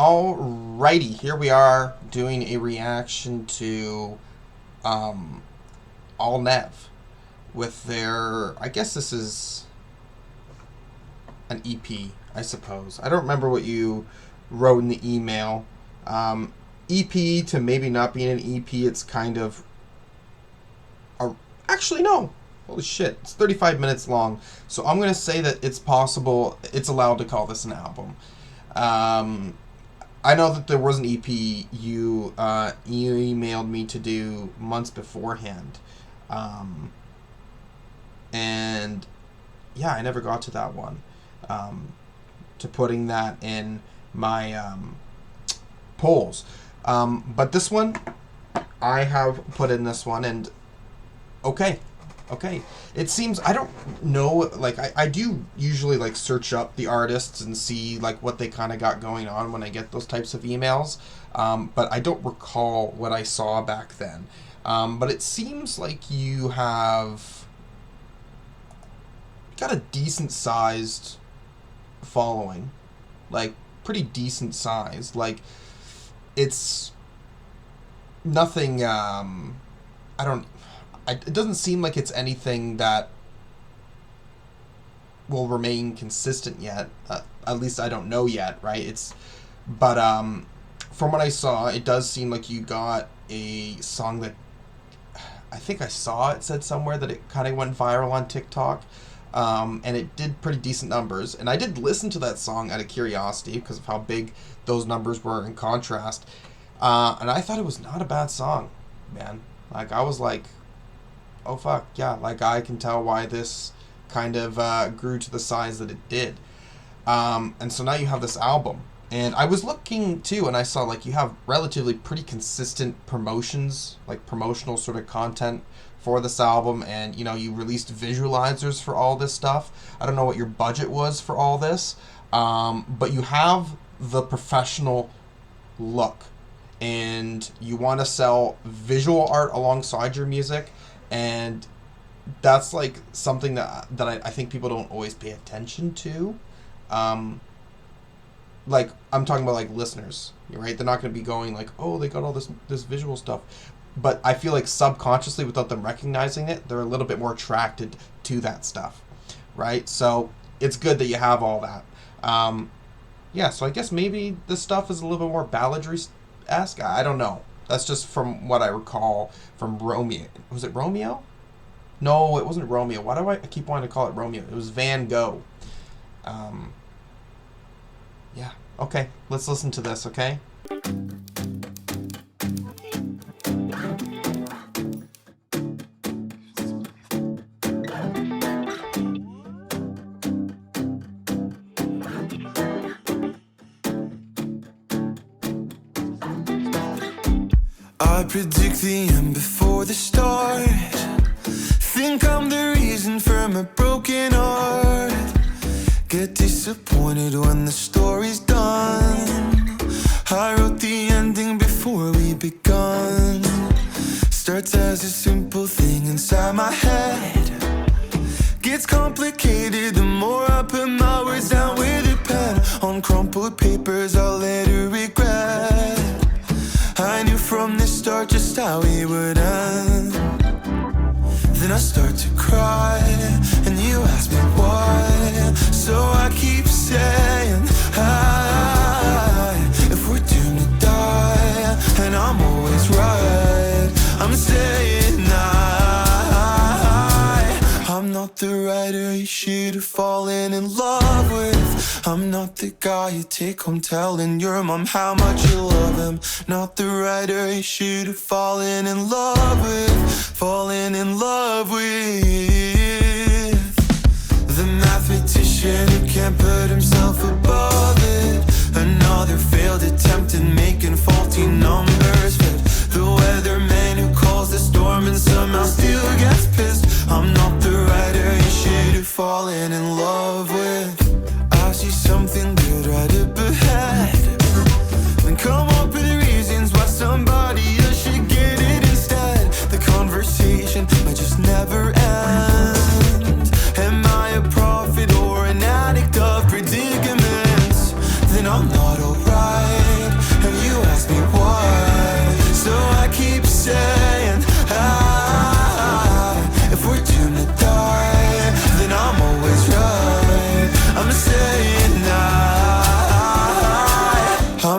Alrighty, here we are doing a reaction to Alnev with their, I guess this is an EP, I suppose. I don't remember what you wrote in the email. EP to maybe not being an EP, it's kind of actually no. Holy shit, it's 35 minutes long. So I'm going to say that it's possible, it's allowed to call this an album. I know that there was an EP you emailed me to do months beforehand. And yeah, I never got to that one. To putting that in my polls. But this one, I have put in this one, and okay. It seems, I don't know, like, I do usually, like, search up the artists and see, like, what they kind of got going on when I get those types of emails, but I don't recall what I saw back then. But it seems like you have got a decent-sized following, like, pretty decent size. Like, it's nothing, it doesn't seem like it's anything that will remain consistent yet. At least I don't know yet, right? But from what I saw, it does seem like you got a song that I think I saw it said somewhere that it kind of went viral on TikTok, and it did pretty decent numbers. And I did listen to that song out of curiosity because of how big those numbers were in contrast, and I thought it was not a bad song, man. Like, I was like, oh fuck, yeah, like, I can tell why this kind of grew to the size that it did. And so now you have this album. And I was looking too, and I saw, like, you have relatively pretty consistent promotions, like promotional sort of content for this album, and, you know, you released visualizers for all this stuff. I don't know what your budget was for all this, but you have the professional look, and you want to sell visual art alongside your music. And that's, like, something that I think people don't always pay attention to. Like, I'm talking about, like, listeners, right? They're not going to be going, like, oh, they got all this visual stuff. But I feel like subconsciously, without them recognizing it, they're a little bit more attracted to that stuff, right? So it's good that you have all that. Yeah, so I guess maybe this stuff is a little bit more balladry-esque. I don't know. That's just from what I recall from Romeo. Was it Romeo? No, it wasn't Romeo. Why do I keep wanting to call it Romeo? It was Van Gogh. Yeah. Okay. Let's listen to this, okay? I predict the end before the start. Think I'm the reason for my broken heart. Get disappointed when the story's done. I wrote the ending before we begun. Starts as a simple thing inside my head. Gets complicated the more I put my words down with a pen. On crumpled papers I'll later regret. I knew from the start just how it would end. Then I start to cry, and you ask me why. So I keep saying, if we're doomed to die, and I'm always right, I'm saying I'm not the writer you should have fallen in love with. I'm not the guy you take home telling your mom how much you love him. Not the writer you should have fallen in love with. Fallen in love with. The mathematician who can't put himself above it. Another failed attempt at making faulty numbers fit. The weatherman who calls the storm and somehow still gets pissed. I'm not the writer you should have fallen in love with. I see something good right up ahead, then come up with reasons why somebody else should get it instead. The conversation might just never end. Am I a prophet or an addict of predicaments? Then I'm not alright.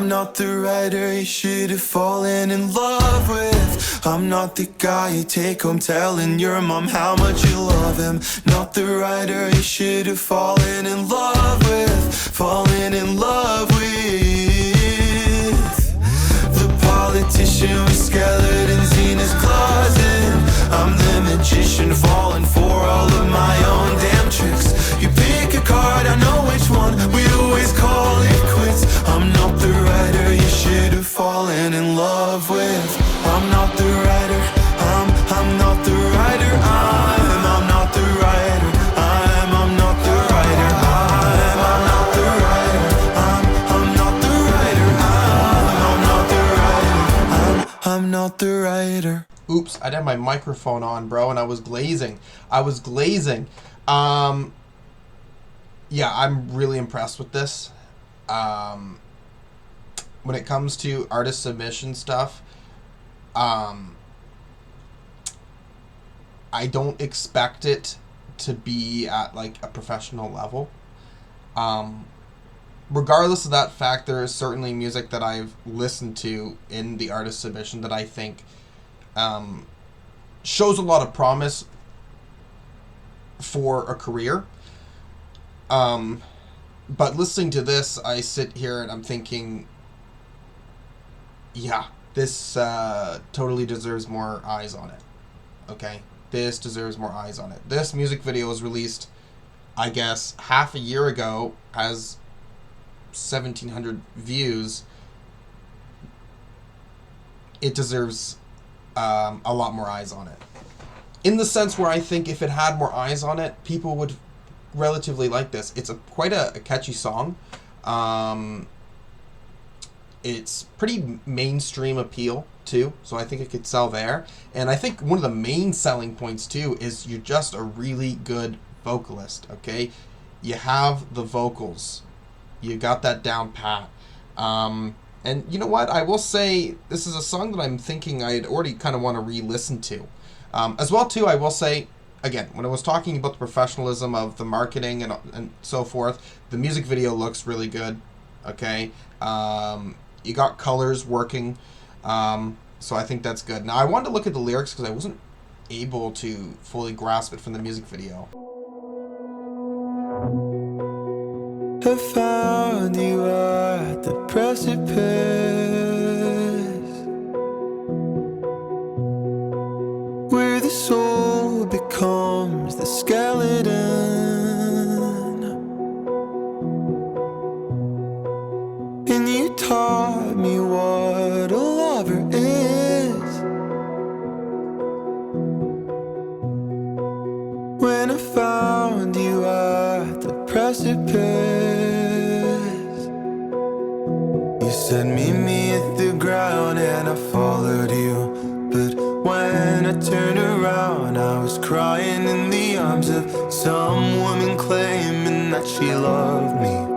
I'm not the writer you should have fallen in love with. I'm not the guy you take home telling your mom how much you love him. Not the writer you should have fallen in love with. Fallen in love with. The politician with skeletons in his closet. I'm the magician falling for all of my own damn tricks. You pick a card, I know which one. We always call it quits. I'm not the writer you should have fallen in love with. I'm not the writer. I'm not the writer. I'm not the writer. I'm not the writer. I'm not the writer. I'm not the writer. I'm not the writer. I'm not the writer. Oops, I had my microphone on, bro, and I was glazing. Yeah, I'm really impressed with this. When it comes to artist submission stuff, I don't expect it to be at like a professional level. Regardless of that fact, there is certainly music that I've listened to in the artist submission that I think shows a lot of promise for a career. But listening to this, I sit here and I'm thinking, yeah, this totally deserves more eyes on it. Okay? This deserves more eyes on it. This music video was released, I guess, half a year ago, has 1,700 views. It deserves a lot more eyes on it. In the sense where I think if it had more eyes on it, people would relatively like this. It's quite a catchy song. It's pretty mainstream appeal too, so I think it could sell there. And I think one of the main selling points too is you're just a really good vocalist. Okay, you have the vocals, you got that down pat. And you know what? I will say this is a song that I'm thinking I'd already kind of want to re-listen to. As well too, I will say, again, when I was talking about the professionalism of the marketing and so forth, the music video looks really good. Okay, you got colors working, so I think that's good. Now I wanted to look at the lyrics because I wasn't able to fully grasp it from the music video. I found you at the precipice where the soul becomes the skeleton, and you taught me what a lover is. When I found you at the precipice, you said meet me at the ground, and I followed you. But when I turned around, I was crying in the arms of some woman claiming that she loved me.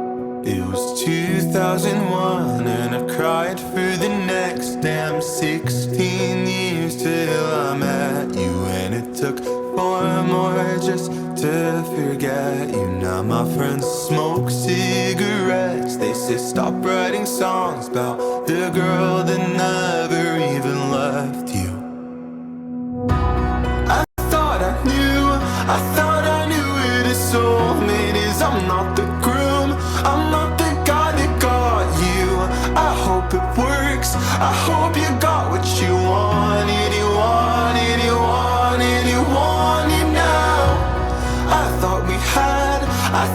It was 2001, and I cried for the next damn 16 years till I met you, and it took 4 more just to forget you. Now my friends smoke cigarettes. They say stop writing songs about the girl that never even left you. I thought I knew what a soulmate is. I'm not the groom, I'm not the guy that got you. I hope it works, I hope you got what you wanted. You wanted, you wanted, you wanted now. I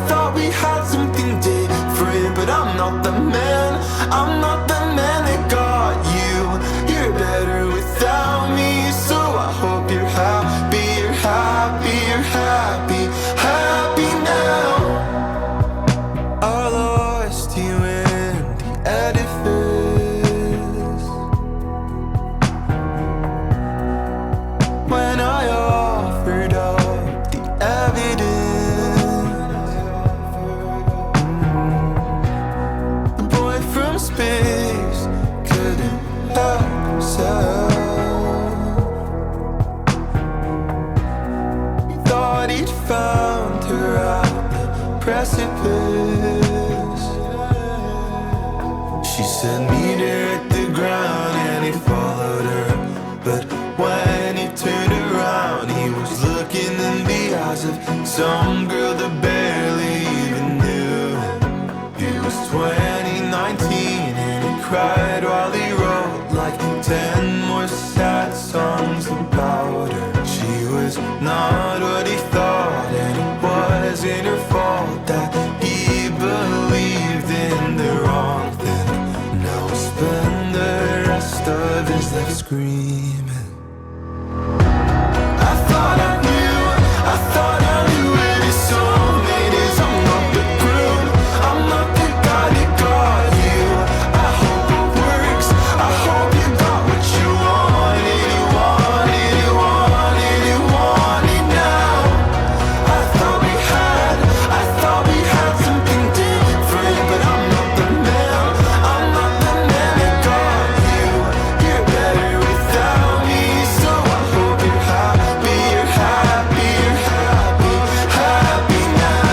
thought we had something different, but I'm not the man, I'm not the man that got you. You're better without me, so I hope you're happy, you're happy, you're happy, happy now. I lost you in the edifice when I offered up the evidence. The boy from space She said meet her at the ground, and he followed her. But when he turned around, he was looking in the eyes of some girl that barely even knew him. It was 2019, and he cried while he wrote like 10 more sad songs about her. She was not what he thought, and it wasn't her fault that he believed in the wrong thing. Now he'll spend the rest of his life screaming. I thought I knew where his soulmate is. I'm not the groom, I'm not the guy that got you. I hope it works, I hope you got what you wanted. You wanted, you wanted, you wanted now. I thought we had something different, but I'm not the man, I'm not the man that got you. You're better without me, so I hope you're happy, you're happy, you're happy, happy now.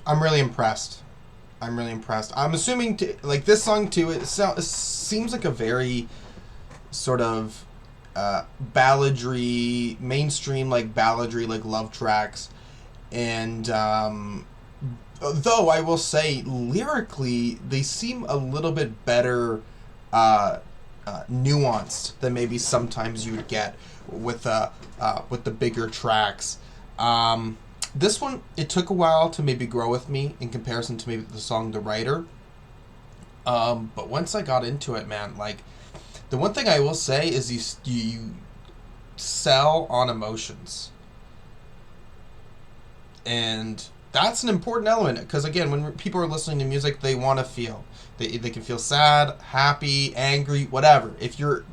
I'm really impressed. I'm assuming like this song too. It seems like a very sort of balladry, mainstream like balladry, like love tracks, and though I will say lyrically they seem a little bit better nuanced than maybe sometimes you would get with the bigger tracks. This one, it took a while to maybe grow with me in comparison to maybe the song The Writer. But once I got into it, man, like, the one thing I will say is you sell on emotions. And that's an important element, because again, when people are listening to music, they want to feel. They can feel sad, happy, angry, whatever. If you're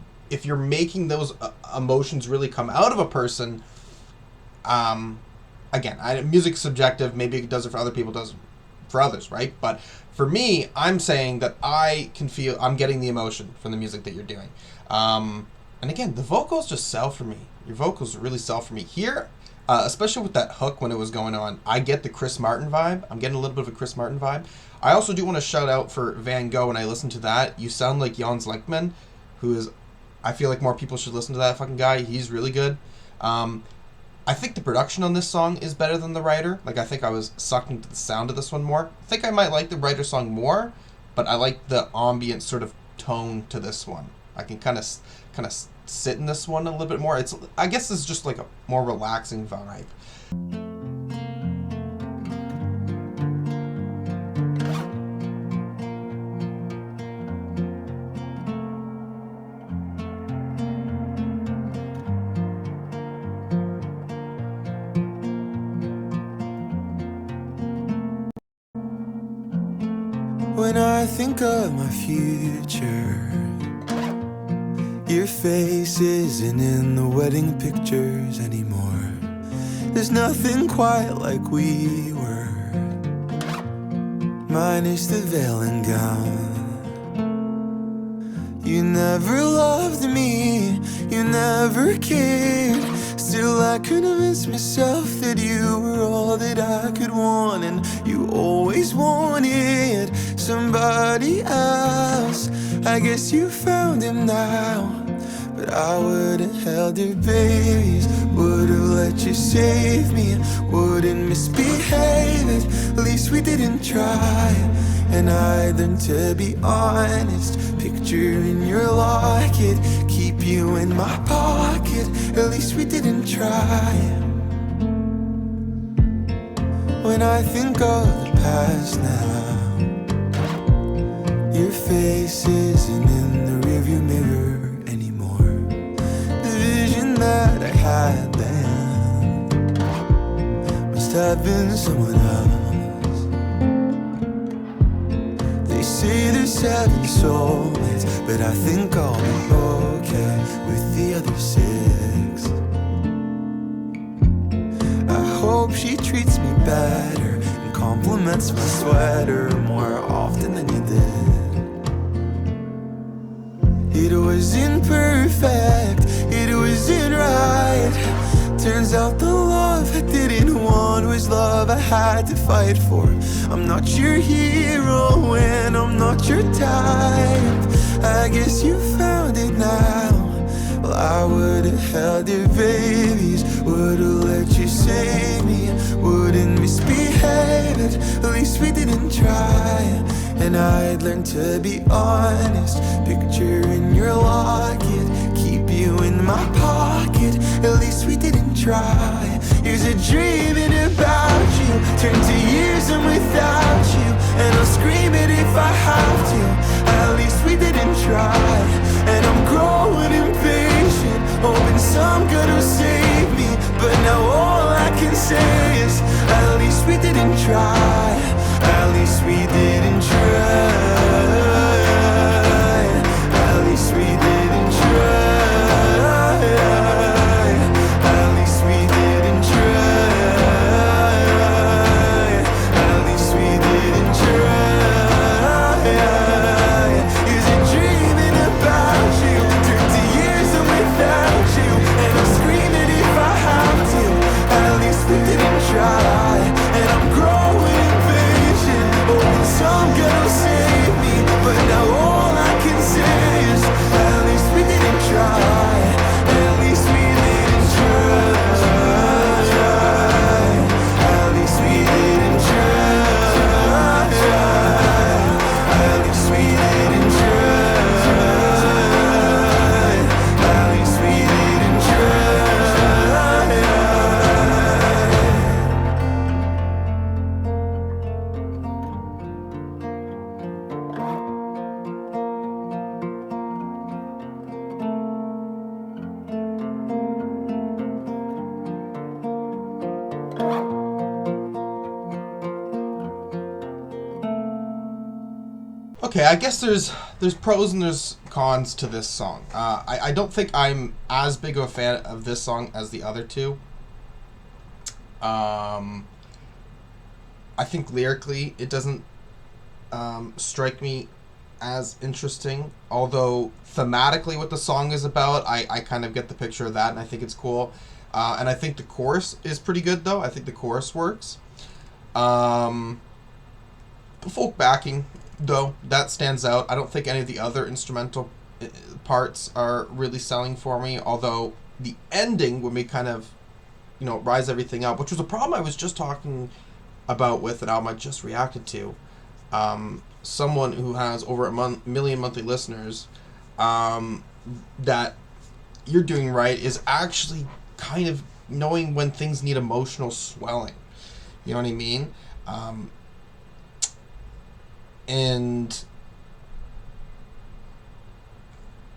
making those emotions really come out of a person, again, music's subjective. Maybe it does it for other people, does it for others, right? But for me, I'm saying that I can feel, I'm getting the emotion from the music that you're doing. And again, the vocals just sell for me. Your vocals really sell for me. Here, especially with that hook when it was going on, I get the Chris Martin vibe. I'm getting a little bit of a Chris Martin vibe. I also do want to shout out for Van Gogh. When I listen to that, you sound like Jans Lekman, who is, I feel like more people should listen to that fucking guy. He's really good. I think the production on this song is better than The Writer. Like, I think I was sucked into the sound of this one more. I think I might like The Writer song more, but I like the ambient sort of tone to this one. I can kind of sit in this one a little bit more. I guess it's just like a more relaxing vibe. When I think of my future, your face isn't in the wedding pictures anymore. There's nothing quite like we were, minus the veil and gown. You never loved me, you never cared. Still I convinced myself that you were all that I could want, and you always wanted somebody else. I guess you found him now, but I would've held your babies, would've let you save me, wouldn't misbehave. At least we didn't try, and I learned to be honest. Picture in your locket, keep you in my pocket. At least we didn't try. When I think of the past now, your face isn't in the rearview mirror anymore. The vision that I had then must have been someone else. They say there's 7 soulmates, but I think I'll be okay with the other 6. I hope she treats me better and compliments my sweater more often than you did. It wasn't perfect, it wasn't right. Turns out the love I didn't want was love I had to fight for. I'm not your hero and I'm not your type. I guess you found it now. Well, I would've held your babies, would've let you save me, wouldn't misbehave it, at least we didn't try. And I'd learned to be honest, picture in your locket, keep you in my pocket, at least we didn't try. Here's a dreaming about you, turn to years and without you, and I'll scream it if I have to, at least we didn't try. And I'm growing impatient, hoping some good will save me, but now all I can say is, at least we didn't try, at least we didn't try, at least we didn't try, at least we didn't try, at least we didn't try. Is it dreaming about you, turn to years and without you, and I'll scream it if I have to, at least we didn't try. And I'm growing impatient, hoping some good will save me, but now all I can say is, at least we didn't try, at least we didn't try, at least we didn't try, at least we didn't try, at least we didn't try. Okay, I guess there's pros and there's cons to this song. I don't think I'm as big of a fan of this song as the other two. I think lyrically it doesn't strike me as interesting, although thematically what the song is about, I kind of get the picture of that, and I think it's cool. And I think the chorus is pretty good, though. I think the chorus works. The folk backing, though, that stands out. I don't think any of the other instrumental parts are really selling for me, although the ending, when we kind of, rise everything up, which was a problem I was just talking about with an album I just reacted to. Someone who has over a million monthly listeners, that You're Doing Right is actually kind of knowing when things need emotional swelling. You know what I mean? And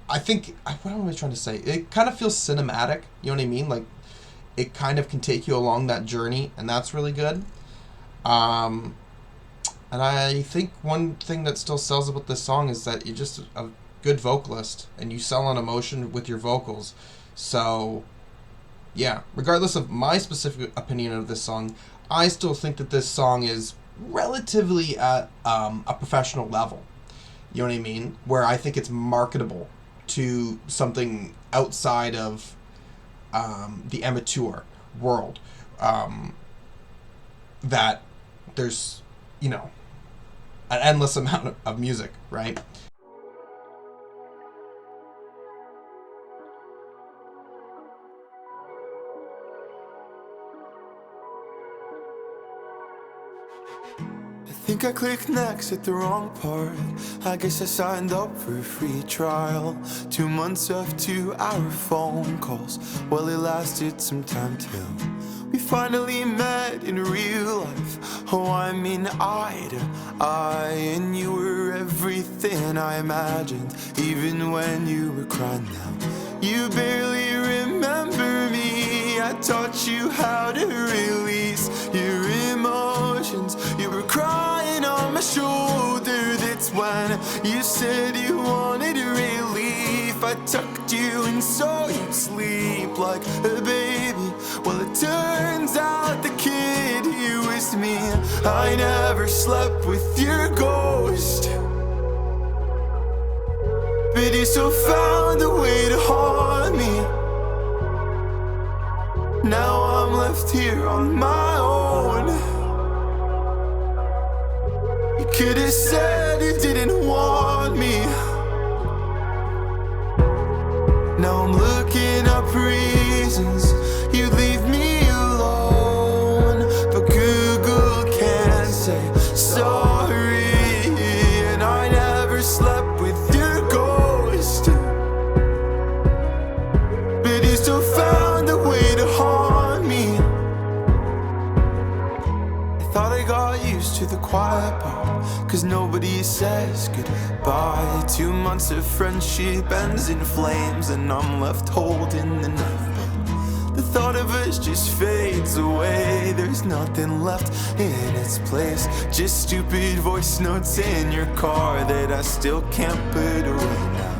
I think, what am I trying to say? It kind of feels cinematic, you know what I mean? Like, it kind of can take you along that journey, and that's really good. And I think one thing that still sells about this song is that you're just a good vocalist, and you sell on emotion with your vocals. So, yeah, regardless of my specific opinion of this song, I still think that this song is relatively at a professional level. You know what I mean? Where I think it's marketable to something outside of the amateur world. That there's, an endless amount of music, right? I think I clicked next at the wrong part. I guess I signed up for a free trial. 2 months of 2-hour phone calls. Well, it lasted some time till we finally met in real life. Oh, I mean eye to eye, and you were everything I imagined. Even when you were crying now, you barely remember me. I taught you how to release your emotions. You were crying on my shoulder. That's when you said you wanted relief. I tucked you in so you'd sleep like a baby. Well, it turns out the kid here was me. I never slept with your ghost, but you still found a way to haunt me. Now I'm left here on my own. You could have said you didn't want me. Now I'm looking up reasons you leave me alone, but Google can't say sorry. And I never slept with your ghost, but you still found a way to haunt me. I thought I got used to the quiet part, 'cause nobody says goodbye. 2 months of friendship ends in flames, and I'm left holding the knife. The thought of us just fades away. There's nothing left in its place, just stupid voice notes in your car that I still can't put away now.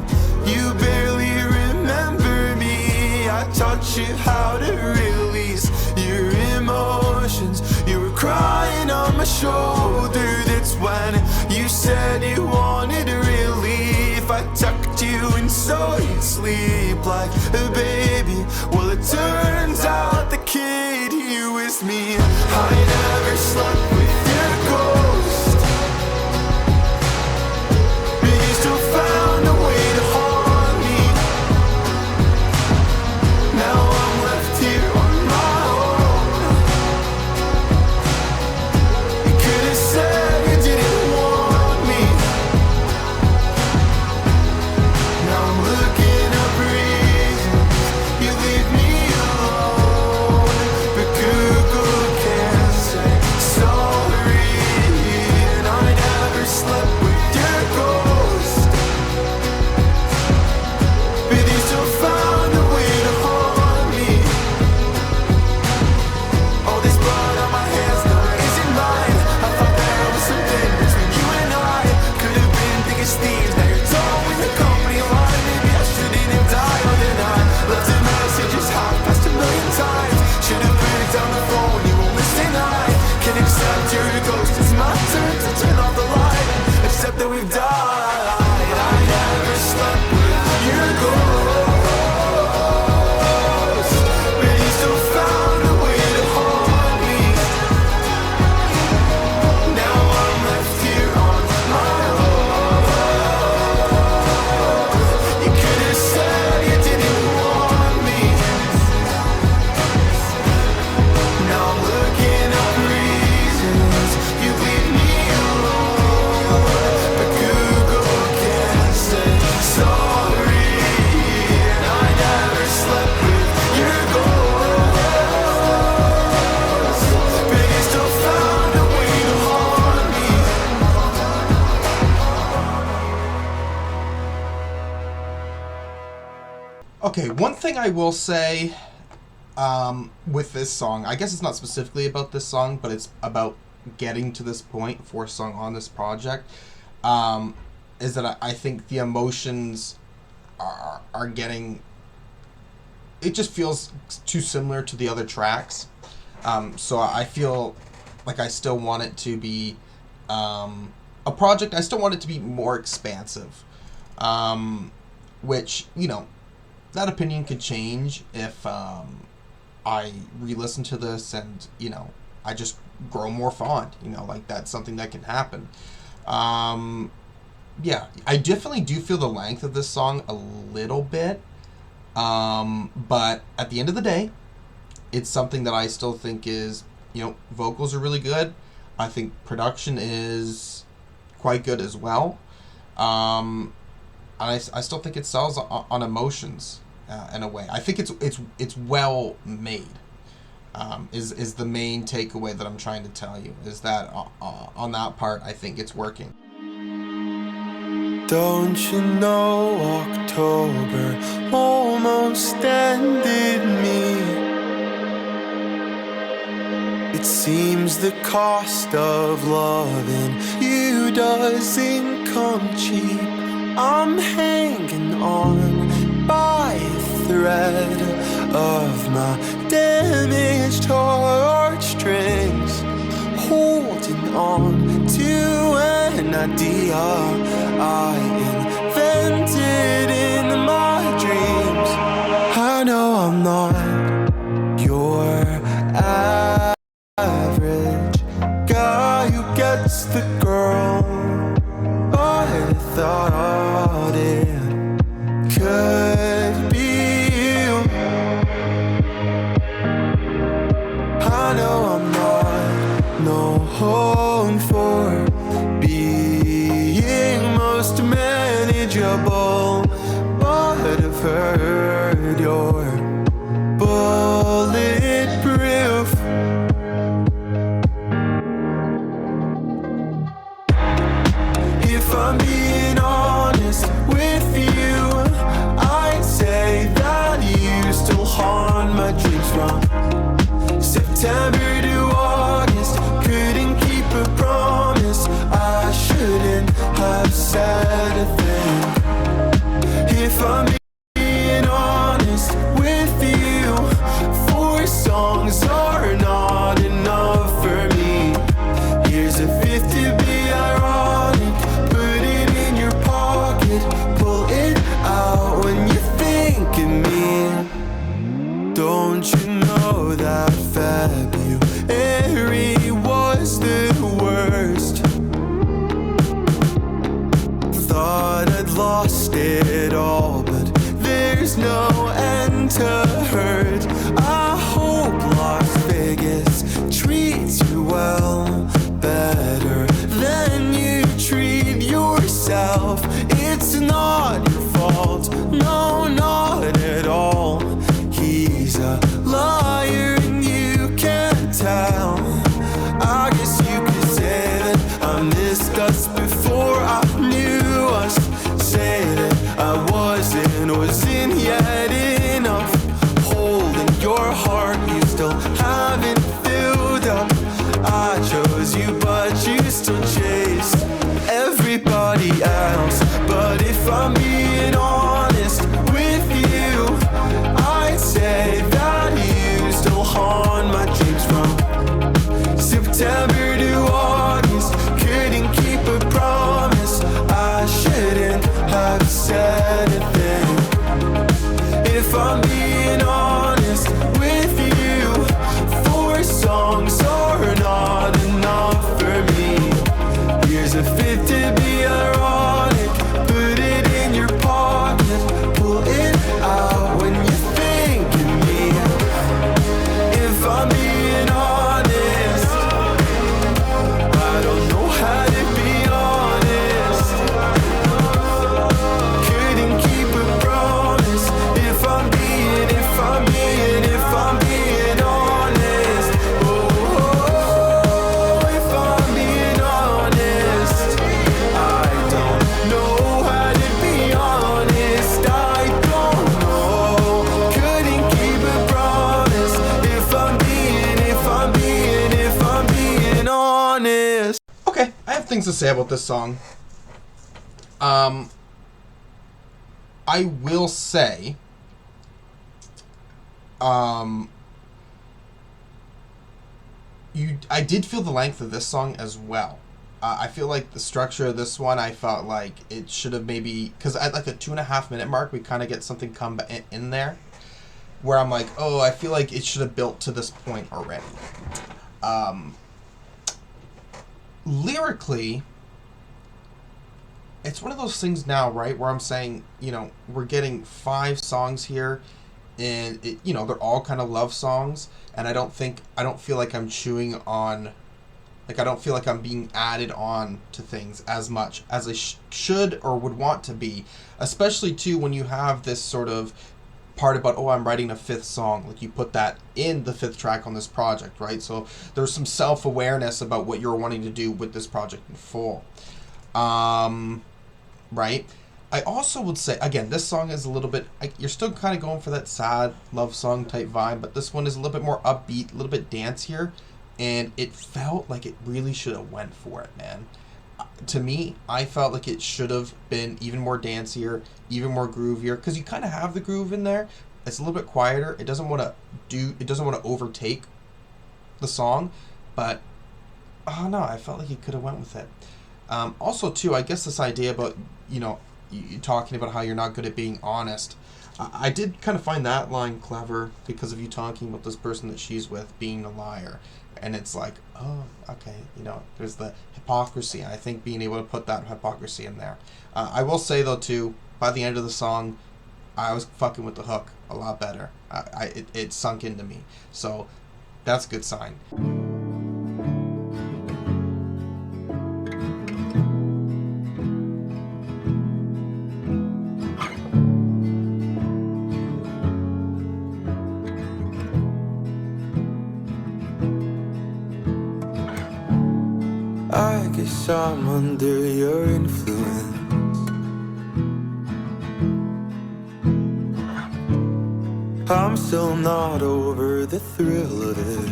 You barely remember me. I taught you how to release your emotions. You were crying on my shoulder. That's when you said you wanted relief. I tucked you in so you'd sleep like a baby. Well, it turns out the kid here was me. I never slept with your ghost, but you still found a way to haunt me. Now I'm left here on my own. You could have said you didn't want me. Now I'm looking up reasons you leave me alone, but Google can't say sorry. And I never slept with your ghost, but you still found a way to haunt me. All this blood on my hands, no, it isn't mine. I thought there was something between you and I. Could have been thick as thieves, now you're towing the company line. Maybe I shouldn't have dialed and I left a message just half past 1,000,000 times. Should have put it down the phone, you won't listen. I can accept your ghost, it's my turn to turn off the light. Except that we've died. I never slept with your ghost, but you still found a way to haunt me. Now I'm left here on my own. You could have said you didn't want me. Now I'm looking up reasons you leave me alone, but Google can't say sorry. And I never slept with your ghost, but you still found a way to haunt me. Okay, one thing I will say with this song, I guess it's not specifically about this song, but it's about getting to this point, fourth song on this project, is that I think the emotions are getting, it just feels too similar to the other tracks. So I feel like I still want it to be a project, I still want it to be more expansive, which, you know, that opinion could change if I re-listen to this and, you know, I just grow more fond, you know, like that's something that can happen. Yeah, I definitely do feel the length of this song a little bit, but at the end of the day, it's something that I still think is, you know, vocals are really good. I think production is quite good as well. And I still think it sells on emotions in a way. I think it's well made. Is the main takeaway that I'm trying to tell you, is that on that part I think it's working. Don't you know October almost ended me? It seems the cost of loving you doesn't come cheap. I'm hanging on by a thread of my damaged heartstrings, holding on to an idea I invented in my dreams. I know I'm not your average guy who gets the girl, but I thought it could be you. I know I'm not known for being most manageable, but I've heard you're bulletproof. If I'm being honest with you, I'd say that you still haunt my dreams from September to August. Couldn't keep a promise, I shouldn't have said a thing. If I'm being honest with you, 4 songs are not enough for me. Here's a fifth to be ironic, put it in your pocket, pull it out when you think of me. Don't you know that February was the worst? Thought I'd lost it all, but there's no end to hurt. I hope Las Vegas treats you well, better than you treat yourself. It's not your fault, no, not at all. He's a liar and you can't tell. I guess you could say that I missed us before I knew us. Say that I wasn't yet enough. Holding your heart, you still haven't filled up. I chose you, but you still chase everybody else. But if I'm being honest with you, I'd say that you still haunt my dreams from September to August. Couldn't keep a promise, I shouldn't have said a thing. If I'm being honest with you, 4 songs are not enough for me. Here's a fifth to be ironic, put it in your pocket, pull it out when you think of me. If I'm being honest, I don't know how to be honest. Couldn't keep a promise. If I'm being honest. Oh, if I'm being honest, I don't know how to be honest. I don't know. Couldn't keep a promise. If I'm being honest. Okay, I have things to say about this song. I will say, I did feel the length of this song as well. I feel like the structure of this one, I felt like it should have maybe, because at like a 2.5 minute mark, we kind of get something come in there, where I'm like, oh, I feel like it should have built to this point already. Lyrically, it's one of those things now, right, where I'm saying, we're getting 5 songs here, and they're all kind of love songs, and I don't feel like I'm chewing on, like, I don't feel like I'm being added on to things as much as I should or would want to be, especially too when you have this sort of part about, oh, I'm writing a 5th song, like you put that in the 5th track on this project, right? So there's some self-awareness about what you're wanting to do with this project in full. Right? I also would say, again, this song is a little bit, you're still kind of going for that sad love song type vibe, but this one is a little bit more upbeat, a little bit dancier, and it felt like it really should have went for it, man. to me, I felt like it should have been even more dancier, even more groovier, because you kind of have the groove in there. It's a little bit quieter. It doesn't want to overtake the song, but oh no, I felt like he could have went with it. Also, too, I guess this idea about you talking about how you're not good at being honest. I did kind of find that line clever because of you talking about this person that she's with being a liar. And it's like, oh, okay, there's the hypocrisy. And I think being able to put that hypocrisy in there. I will say, though, too, by the end of the song, I was fucking with the hook a lot better. It sunk into me. So that's a good sign. I guess I'm under your influence. I'm still not over the thrill of it.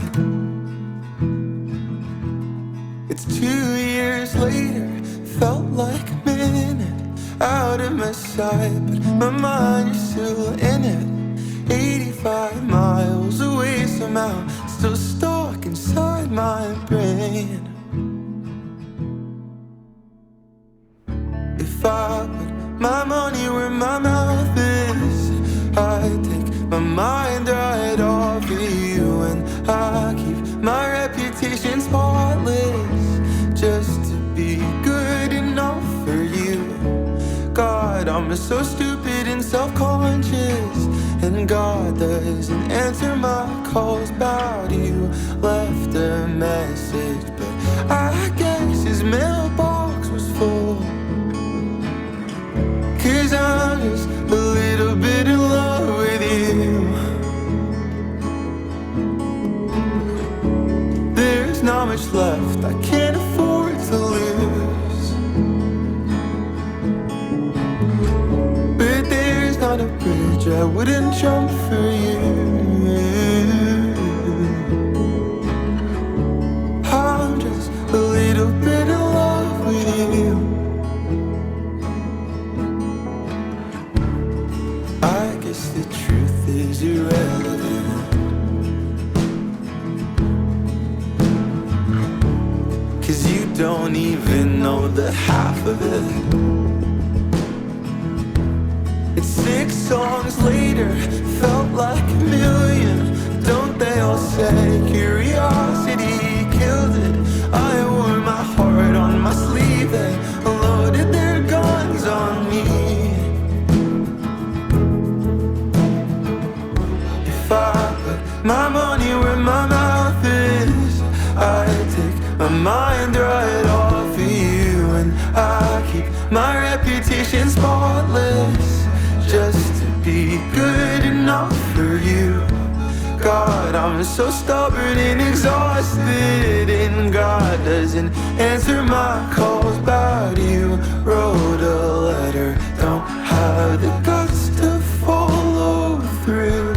It's 2 years later, felt like a minute out of my sight, but my mind is still in it. 85 miles away somehow, still stuck inside my brain. If I put my money where my mouth is, I'd take my mind right off of you, and I keep my reputation spotless just to be good enough for you. God, I'm so stupid and self-conscious, and God doesn't answer my calls about you. Left a message, but I guess his mailbox was full. 'Cause I'm just a little bit in love with you. There's not much left I can't afford to lose, but there's not a bridge I wouldn't jump for you. I'm just a little bit in love with you. I guess the truth is irrelevant, 'cause you don't even know the half of it. It's 6 songs later, felt like a million. Don't they all say curiosity killed it? I wore my heart on my sleeve, they loaded their guns on me. If I put my money where my mouth is, I take my mind right off of you, and I keep my reputation spotless just to be good enough for you. God, I'm so stubborn and exhausted, and God doesn't answer my calls about you. Wrote a letter, don't have the guts to follow through,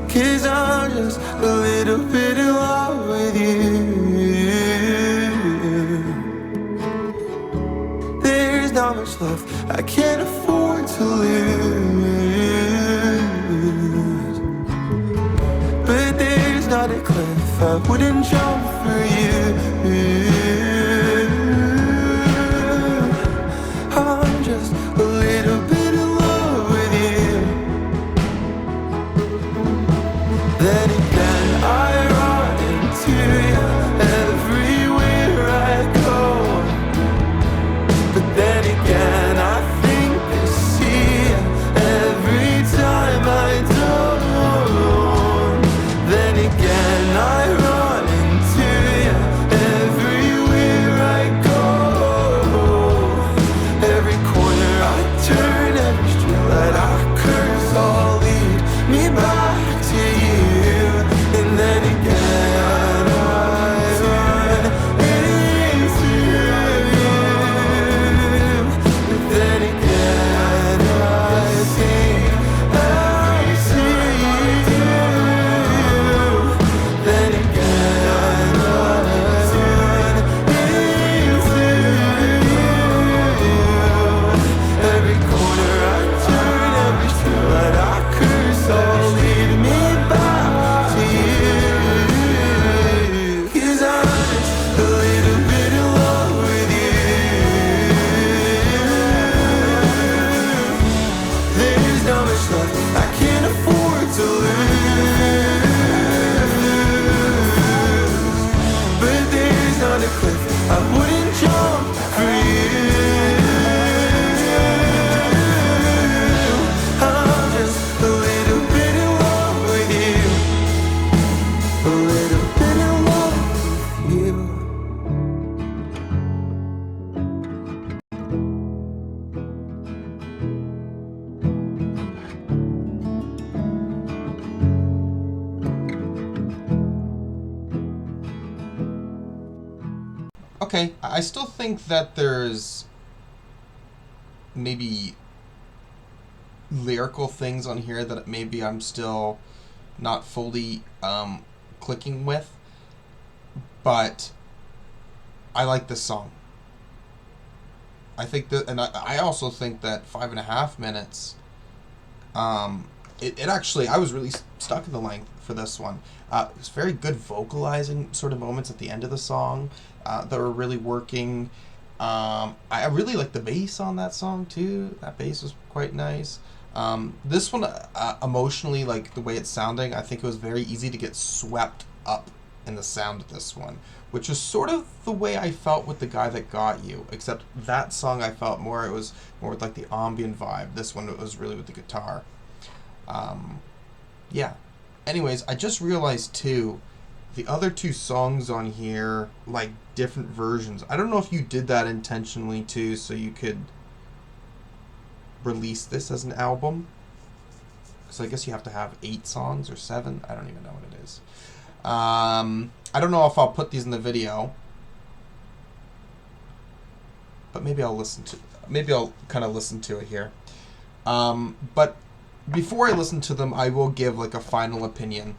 'cause I'm just a little bit in love with you. There's not much left I can't afford to lose, but there's not a cliff I wouldn't jump for you. I'm just a little bit in love with you. Then again, I run into you everywhere I go, but then again, I think I see you every time I don't. Then again, I run into you Okay, I still think that there's maybe lyrical things on here that maybe I'm still not fully clicking with, but I like this song. I think that, and I also think that 5.5 minutes. It actually, I was really stuck in the length for this one. It's very good vocalizing sort of moments at the end of the song that were really working. I really like the bass on that song too. That bass was quite nice. This one, emotionally, like the way it's sounding, I think it was very easy to get swept up in the sound of this one, which is sort of the way I felt with The Guy That Got You, except that song I felt more, it was more with like the ambient vibe. This one it was really with the guitar. Um, yeah. Anyways, I just realized too, the other two songs on here, like different versions. I don't know if you did that intentionally too, so you could release this as an album. Because I guess you have to have 8 songs or 7. I don't even know what it is. I don't know if I'll put these in the video, but maybe I'll listen to. Maybe I'll kind of listen to it here. But before I listen to them, I will give like a final opinion.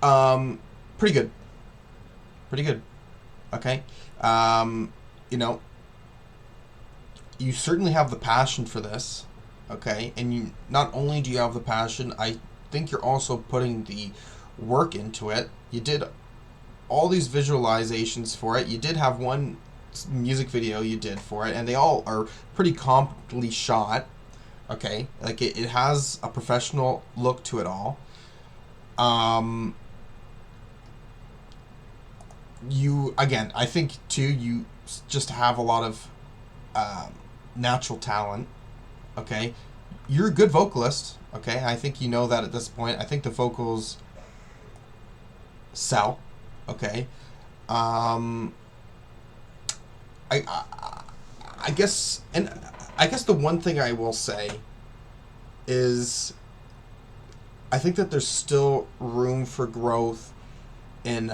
Pretty good. Pretty good. Okay. You know, you certainly have the passion for this. Okay, and you not only do you have the passion, I think you're also putting the work into it. You did all these visualizations for it. You did have one music video you did for it, and they all are pretty competently shot. Okay, like it has a professional look to it all. Um, you again, I think too, you just have a lot of natural talent. Okay, you're a good vocalist. Okay, I think you know that at this point. I think the vocals sell. Okay, um, I I guess, and I guess the one thing I will say is I think that there's still room for growth in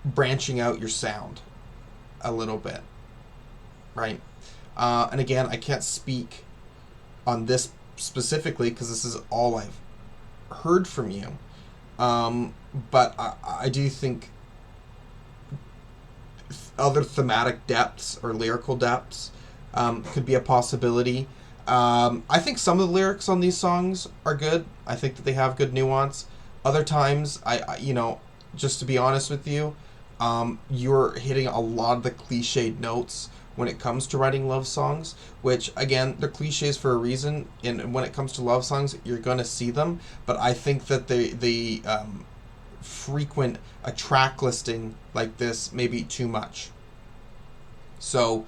branching out your sound a little bit, right? And again, I can't speak on this specifically because this is all I've heard from you. But I do think other thematic depths or lyrical depths could be a possibility. I think some of the lyrics on these songs are good. I think that they have good nuance. Other times, just to be honest with you, you're hitting a lot of the cliched notes when it comes to writing love songs, which again, they're cliches for a reason. And when it comes to love songs, you're gonna see them. But I think that they frequent a track listing like this may be too much. So,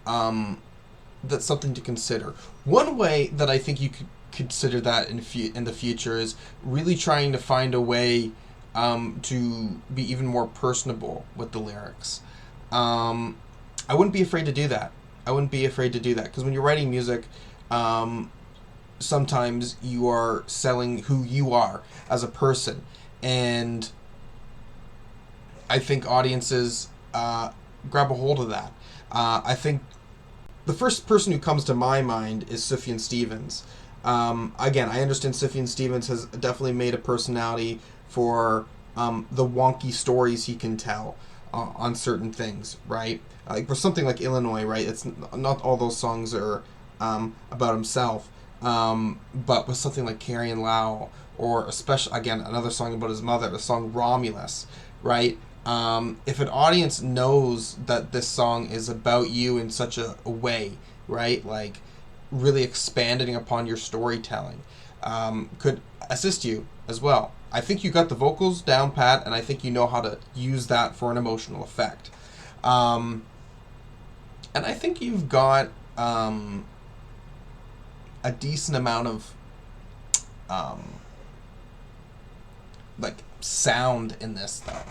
that's something to consider. One way that I think you could consider that in the future is really trying to find a way to be even more personable with the lyrics. I wouldn't be afraid to do that. I wouldn't be afraid to do that because when you're writing music, sometimes you are selling who you are as a person, and I think audiences grab a hold of that. I think the first person who comes to my mind is Sufjan Stevens. Again, I understand Sufjan Stevens has definitely made a personality for the wonky stories he can tell on certain things, right? Like for something like Illinois, right? It's not all those songs are about himself, but with something like Carrie and Lau, or especially again another song about his mother, the song Romulus, right? If an audience knows that this song is about you in such a way, right? Like really expanding upon your storytelling, could assist you as well. I think you got the vocals down pat, and I think you know how to use that for an emotional effect. And I think you've got a decent amount of like sound in this though.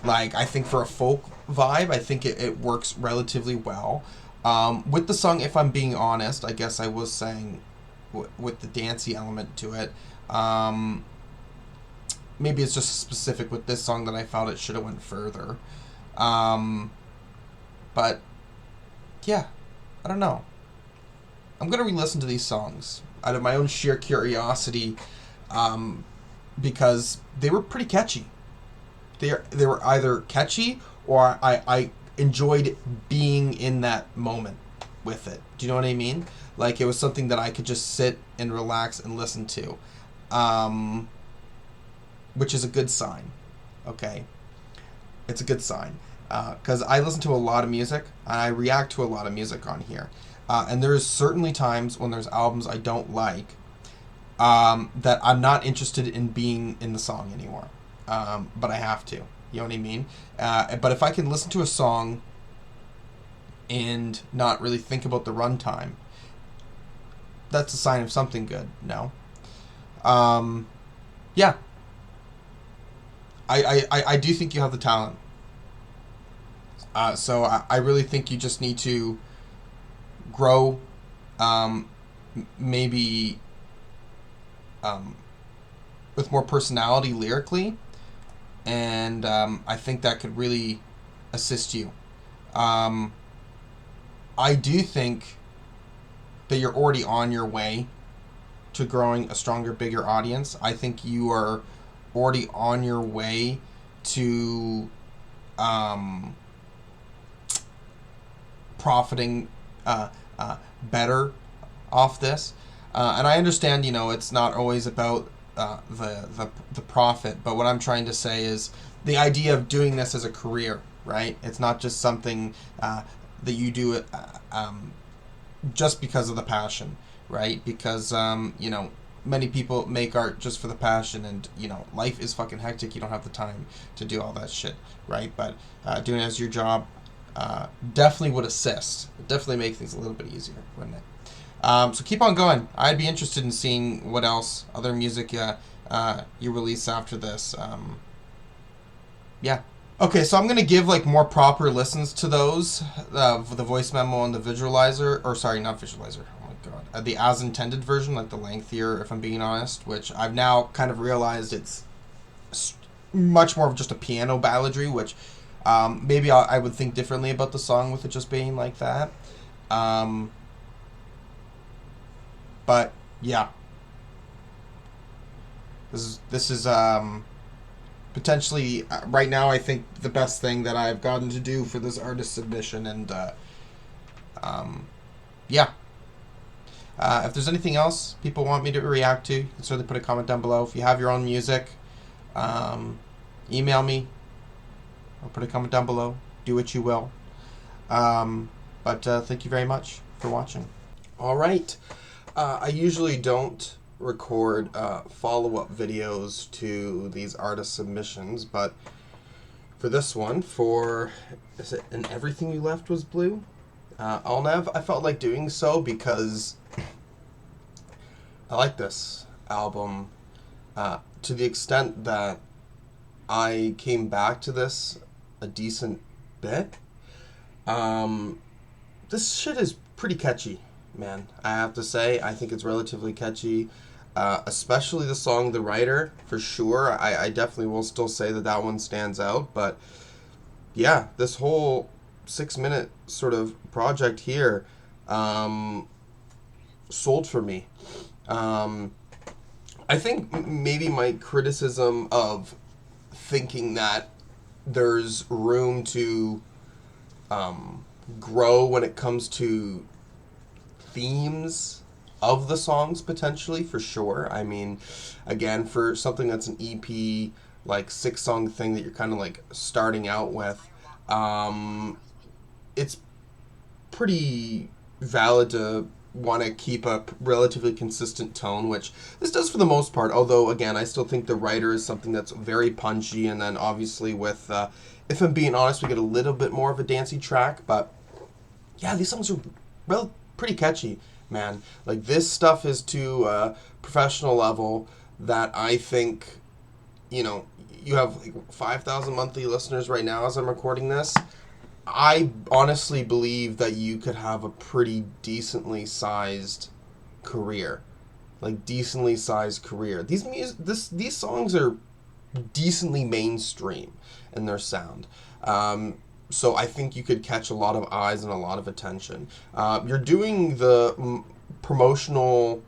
Like I think for a folk vibe, I think it works relatively well. With the song, if I'm being honest, I guess I was saying with the dancey element to it. Maybe it's just specific with this song that I felt it should have went further. But yeah, I don't know. I'm gonna re-listen to these songs out of my own sheer curiosity, because they were pretty catchy. They were either catchy or I enjoyed being in that moment with it. Do you know what I mean? Like, it was something that I could just sit and relax and listen to, which is a good sign. Okay, it's a good sign, because I listen to a lot of music and I react to a lot of music on here, and there's certainly times when there's albums I don't like, that I'm not interested in being in the song anymore, but I have to. You know what I mean? But if I can listen to a song and not really think about the runtime, that's a sign of something good. No. Yeah. I do think you have the talent. So I really think you just need to grow, maybe, with more personality lyrically, and I think that could really assist you. I do think that you're already on your way to growing a stronger, bigger audience. I think you are already on your way to profiting better off this. And I understand, it's not always about the profit, but what I'm trying to say is the idea of doing this as a career, right? It's not just something that you do just because of the passion, right? Because many people make art just for the passion, and life is fucking hectic. You don't have the time to do all that shit, right? But doing it as your job definitely would assist. It definitely make things a little bit easier, wouldn't it? So keep on going. I'd be interested in seeing what else, other music you release after this. Yeah. Okay, so I'm going to give more proper listens to those, the voice memo and the visualizer, or sorry, not visualizer, oh my god, the as intended version, the lengthier, if I'm being honest, which I've now kind of realized it's much more of just a piano balladry, which maybe I would think differently about the song with it just being like that. But yeah, this is potentially right now I think the best thing that I've gotten to do for this artist submission, and yeah. If there's anything else people want me to react to, you can certainly put a comment down below. If you have your own music, email me or put a comment down below. Do what you will. But thank you very much for watching. All right. I usually don't record follow-up videos to these artist submissions, but for this one, is it And Everything You Left Was Blue? Alnev, I felt like doing so because I like this album to the extent that I came back to this a decent bit. This shit is pretty catchy, man. I have to say, I think it's relatively catchy, especially the song "The Writer," for sure. I definitely will still say that one stands out, but yeah, this whole 6-minute sort of project here sold for me. I think maybe my criticism of thinking that there's room to grow when it comes to themes of the songs, potentially, for sure. I mean, again, for something that's an EP, 6-song thing that you're kind of starting out with, it's pretty valid to want to keep a relatively consistent tone, which this does for the most part, although again I still think The Writer is something that's very punchy, and then obviously with If I'm Being Honest, we get a little bit more of a dancey track. But yeah, these songs are pretty catchy, man. This stuff is to a professional level that I think, you have 5,000 monthly listeners right now as I'm recording this. I honestly believe that you could have a pretty decently sized career. These songs are decently mainstream. in their sound. So I think you could catch a lot of eyes and a lot of attention. You're doing the promotional.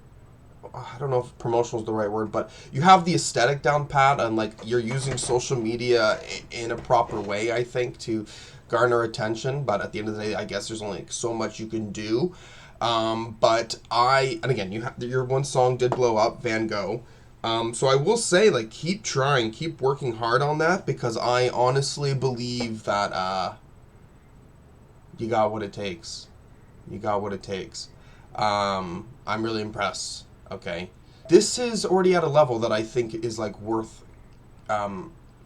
I don't know if promotional is the right word, but you have the aesthetic down pat, and like you're using social media in a proper way, I think, to garner attention. But at the end of the day, I guess there's only so much you can do. But and again, your one song did blow up, Van Gogh. So I will say, like, keep trying, keep working hard on that, because I honestly believe that you got what it takes. You got what it takes. I'm really impressed. Okay, this is already at a level that I think is like worth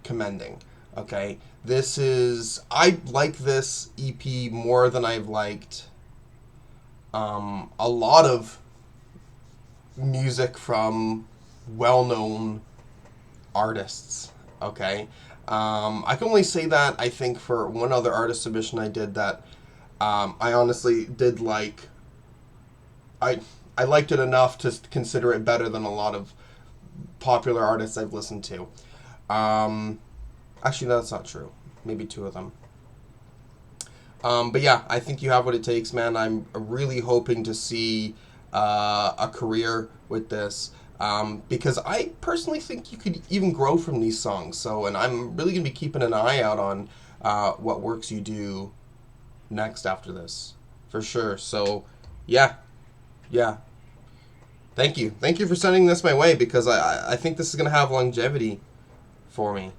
commending. Okay, I like this EP more than I've liked a lot of music from well-known artists. Okay, I can only say that I think for one other artist submission I did that I honestly did like. I liked it enough to consider it better than a lot of popular artists I've listened to. Actually, no, that's not true. Maybe two of them. But yeah, I think you have what it takes, man. I'm really hoping to see a career with this. Because I personally think you could even grow from these songs. And I'm really going to be keeping an eye out on what works you do next after this. For sure. So, yeah. Yeah. Thank you. Thank you for sending this my way, because I think this is going to have longevity for me.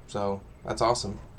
So, that's awesome.